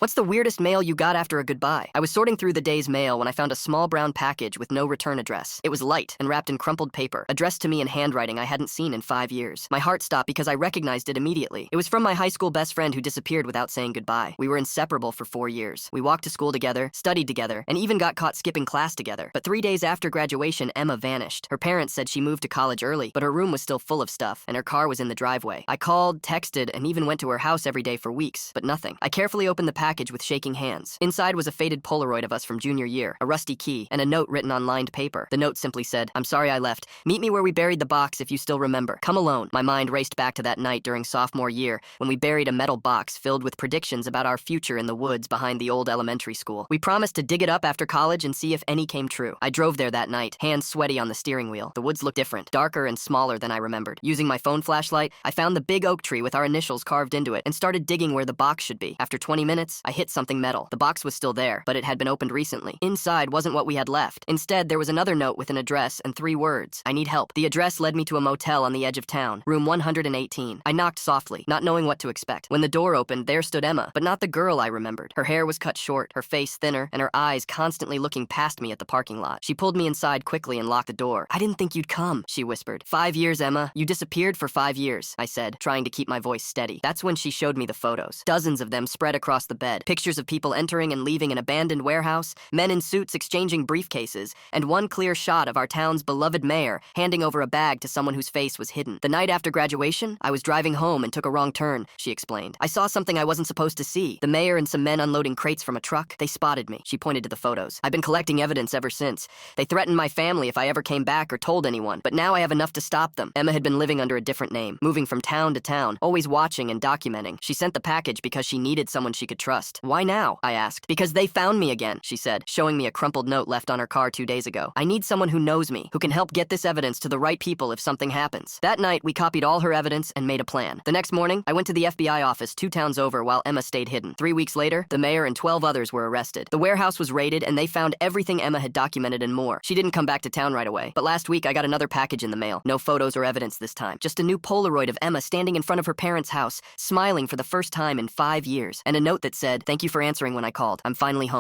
What's the weirdest mail you got after a goodbye? I was sorting through the day's mail when I found a small brown package with no return address. It was light and wrapped in crumpled paper, addressed to me in handwriting I hadn't seen in 5 years. My heart stopped because I recognized it immediately. It was from my high school best friend who disappeared without saying goodbye. We were inseparable for 4 years. We walked to school together, studied together, and even got caught skipping class together. But 3 days after graduation, Emma vanished. Her parents said she moved to college early, but her room was still full of stuff, and her car was in the driveway. I called, texted, and even went to her house every day for weeks, but nothing. I carefully opened the package with shaking hands. Inside was a faded Polaroid of us from junior year, a rusty key, and a note written on lined paper. The note simply said, "I'm sorry I left. Meet me where we buried the box if you still remember. Come alone." My mind raced back to that night during sophomore year when we buried a metal box filled with predictions about our future in the woods behind the old elementary school. We promised to dig it up after college and see if any came true. I drove there that night, hands sweaty on the steering wheel. The woods looked different, darker and smaller than I remembered. Using my phone flashlight, I found the big oak tree with our initials carved into it and started digging where the box should be. After 20 minutes, I hit something metal. The box was still there, but it had been opened recently. Inside wasn't what we had left. Instead, there was another note with an address and 3 words: "I need help." The address led me to a motel on the edge of town, room 118. I knocked softly, not knowing what to expect. When the door opened, there stood Emma, but not the girl I remembered. Her hair was cut short, her face thinner, and her eyes constantly looking past me at the parking lot. She pulled me inside quickly and locked the door. "I didn't think you'd come," she whispered. "5 years, Emma. You disappeared for 5 years," I said, trying to keep my voice steady. That's when she showed me the photos. Dozens of them spread across the bed. Pictures of people entering and leaving an abandoned warehouse, men in suits exchanging briefcases, and one clear shot of our town's beloved mayor handing over a bag to someone whose face was hidden. "The night after graduation, I was driving home and took a wrong turn," she explained. "I saw something I wasn't supposed to see. The mayor and some men unloading crates from a truck. They spotted me." She pointed to the photos. "I've been collecting evidence ever since. They threatened my family if I ever came back or told anyone, but now I have enough to stop them." Emma had been living under a different name, moving from town to town, always watching and documenting. She sent the package because she needed someone she could trust. "Why now?" I asked. "Because they found me again," she said, showing me a crumpled note left on her car 2 days ago. "I need someone who knows me, who can help get this evidence to the right people if something happens." That night, we copied all her evidence and made a plan. The next morning, I went to the FBI office 2 towns over while Emma stayed hidden. 3 weeks later, the mayor and 12 others were arrested. The warehouse was raided and they found everything Emma had documented and more. She didn't come back to town right away, but last week I got another package in the mail. No photos or evidence this time. Just a new Polaroid of Emma standing in front of her parents' house, smiling for the first time in 5 years, and a note that said, "Thank you for answering when I called. I'm finally home."